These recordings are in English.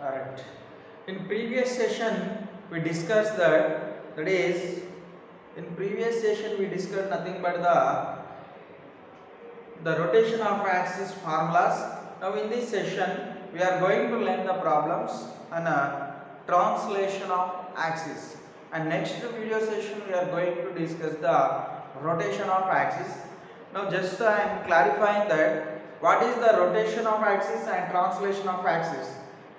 Alright. In previous session we discussed that is in previous session we discussed nothing but the rotation of axis formulas. Now in this session we are going to learn the problems and translation of axis, and next video session we are going to discuss the rotation of axis. Now just I am clarifying that what is the rotation of axis and translation of axis.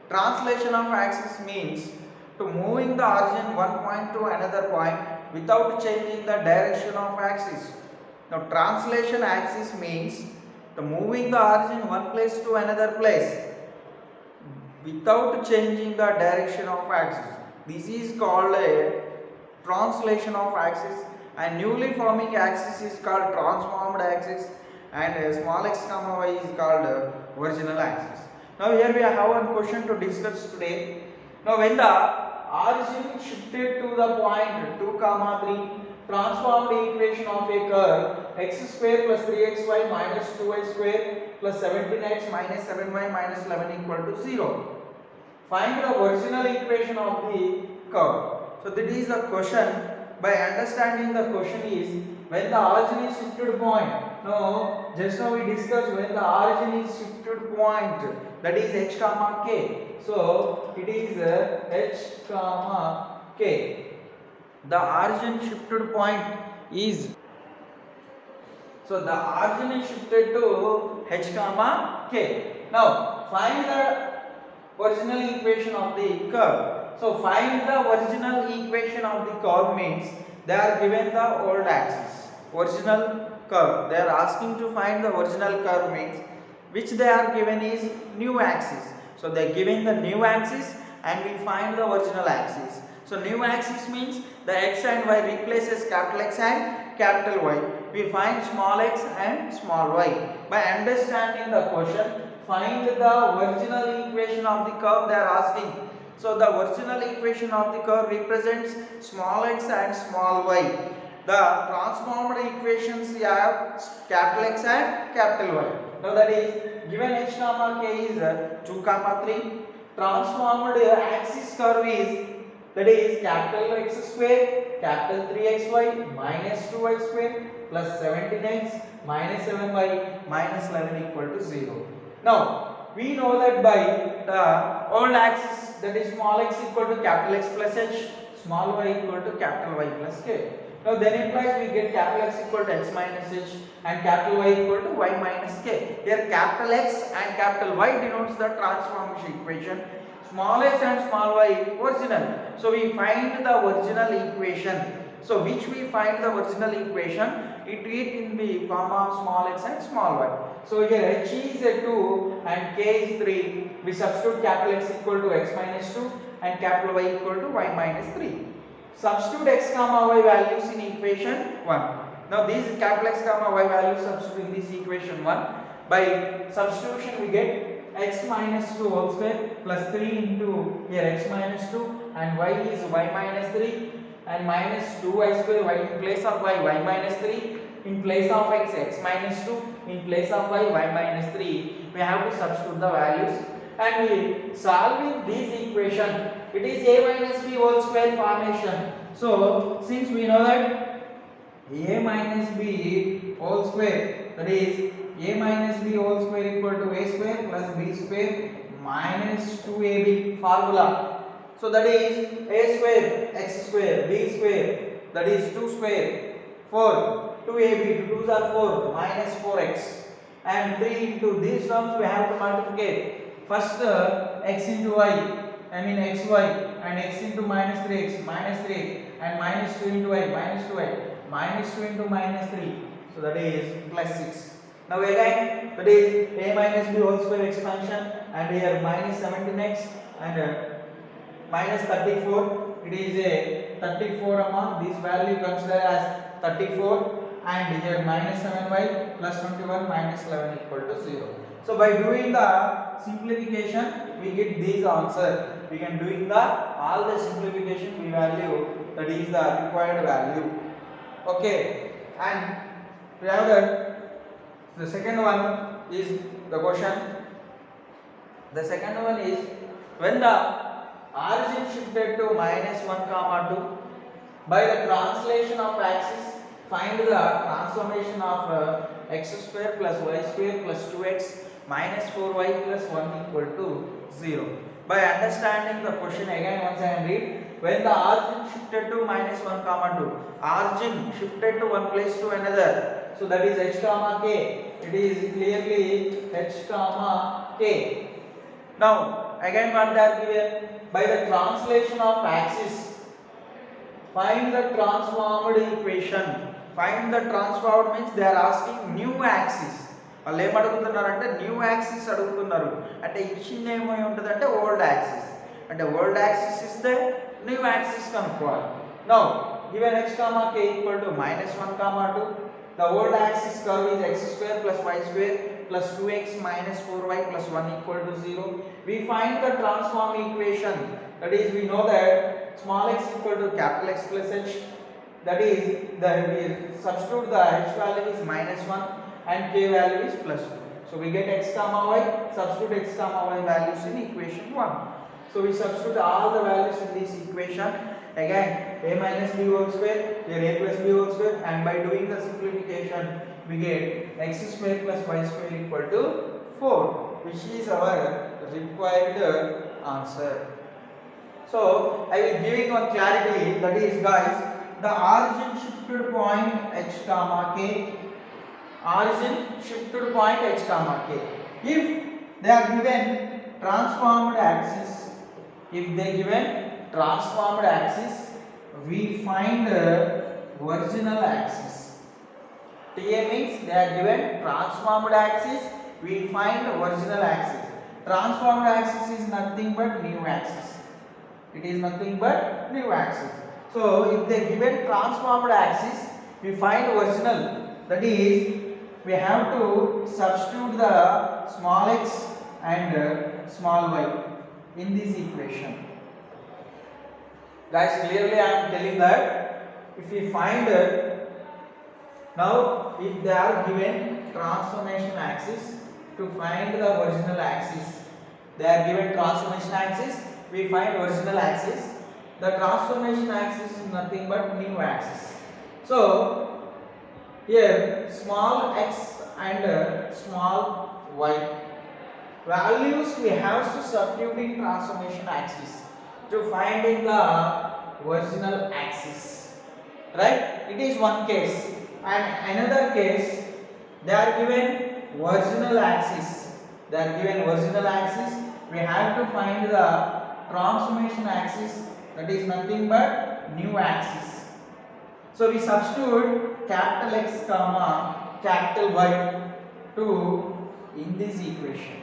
Translation of axis means to moving the origin one point to another point without changing the direction of axis. Now translation axis means the moving the origin one place to another place without changing the direction of axis. This is called a translation of axis, and newly forming axis is called transformed axis, and small x comma y is called original axis. Now here we have one question to discuss today. Now when the origin shifted to the point 2 comma 3, transform the equation of a curve x square plus 3xy minus 2y square plus 17x minus 7y minus 11 equal to 0. Find the original equation of the curve. So that is the question. By understanding the question is when the origin is shifted point. No, just now we discussed when the origin is shifted point, that is h comma k. So it is h comma k. The origin shifted point is, so the origin is shifted to h comma k. Now find the original equation of the curve. So find the original equation of the curve means they are given the old axis, original curve. They are asking to find the original curve means which they are given is new axis. So they are giving the new axis and we find the original axis. So new axis means the x and y replaces capital X and capital Y. We find small x and small y. By understanding the question, find the original equation of the curve they are asking. So the original equation of the curve represents small x and small y. The transformed equations we have capital X and capital Y. Now that is given h comma k is 2 comma 3. Transformed axis curve is, that is capital X square, capital 3xy minus 2y square plus 17x minus 7y minus 11 equal to 0. Now we know that by the old axis, that is small x equal to capital X plus h, small y equal to capital Y plus k. Now then implies we get capital X equal to x minus h and capital Y equal to y minus k. Here capital X and capital Y denotes the transformation equation. Small x and small y original. So we find the original equation. So which we find the original equation, it in the form of small x and small y. So here h is 2 and k is 3. We substitute capital X equal to x minus 2 and capital Y equal to y minus 3. Substitute x comma y values in equation 1. Now these capital X comma y values substitute in this equation 1. By substitution we get x minus 2 whole square plus 3 into here x minus 2 and y is y minus 3 and minus 2y square, y in place of y minus 3, in place of x minus 2, in place of y minus 3. We have to substitute the values and we solving this equation. It is a minus b whole square formation. So since we know that a minus b whole square, that is a minus b whole square equal to a square plus b square minus 2ab formula. So that is a square x square b square, that is 2 square 4, 2ab, 2 2s are 4 minus 4x and 3 into these terms we have to multiply. First x into y, I mean xy, and x into minus 3x minus 3 and minus 2 into y minus 2y minus 2 into minus 3. So that is plus 6. Now again that is a minus b whole square expansion and here minus 17x and minus 34. It is a 34 among this value considered as 34 and here minus 7y plus 21 minus 11 equal to 0. So by doing the simplification we get this answer. We can doing the all the simplification we value, that is the required value. Okay, and we have that. The second one is the question. The second one is when the origin shifted to -1 comma 2, by the translation of axis find the transformation of x square plus y square plus 2x minus 4y plus 1 equal to 0. By understanding the question again once I read, when the origin shifted to -1 comma 2, origin shifted to one place to another, so that is h comma k, it is clearly h comma k. Now again what they are given, by the translation of axis find the transformed equation. Find the transformed means they are asking new axis. వాళ్ళు ఏం అడుగుతున్నారంటే new axis అడుగుతున్నారు. అంటే ఇచ్చింది ఏమై ఉంటుందంటే old axis. అంటే old axis ఇస్తే new axis కనుక్కోవాలి. Now given x comma k equal to -1 comma 2, the old axis curve is x square plus y square plus 2x minus 4y plus 1 equal to 0. We find the transform equation, that is we know that small x equal to capital X plus h, that is we substitute the h value is -1 and k value is plus 2. So we get x comma y, substitute x comma y values in equation 1. So we substitute all the values in this equation. Again a minus b whole square, here a plus b whole square, and by doing the simplification we get x square plus y square equal to 4, which is our required answer. So I will giving one clarity, that is guys, the origin shifted point h comma k, origin shifted point h comma k, if they are given transformed axis, if they given transformed axis, we find original axis. TA means they are given transformed axis, we find original axis. Transformed axis is nothing but new axis. It is nothing but new axis. So if they given transformed axis, we find original, that is we have to substitute the small x and small y in this equation. Guys, clearly I am telling that if we find now if they are given transformation axis, to find the original axis, they are given transformation axis, we find original axis. The transformation axis is nothing but new axis. So here small x and small y values we have to substitute in transformation axis to find in the original axis, right? It is one case. And another case, they are given original axis, they are given original axis, we have to find the transformation axis, that is nothing but new axis. So we substitute capital X comma capital Y to in this equation.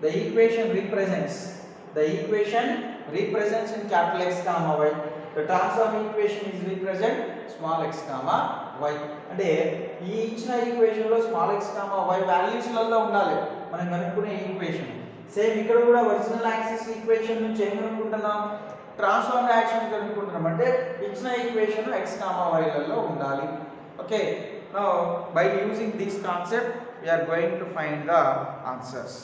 The equation represents in capital X comma Y. The transform equation is represent small x comma y. అంటే ఈ ఇచ్చిన equation లో small x comma y values లలో ఉండాలి మనం కనుక్కునే equation. Same ఇక్కడ కూడా original axis equation నుంచి ఏం కనుక్కుంటున్నాం, ట్రాన్స్ఫార్మ్ యాక్షన్ కనుక్కుంటున్నాం. అంటే ఇచ్చిన ఈక్వేషన్ x comma y లలో ఉండాలి. Okay, now by using this concept we are going to find the answers.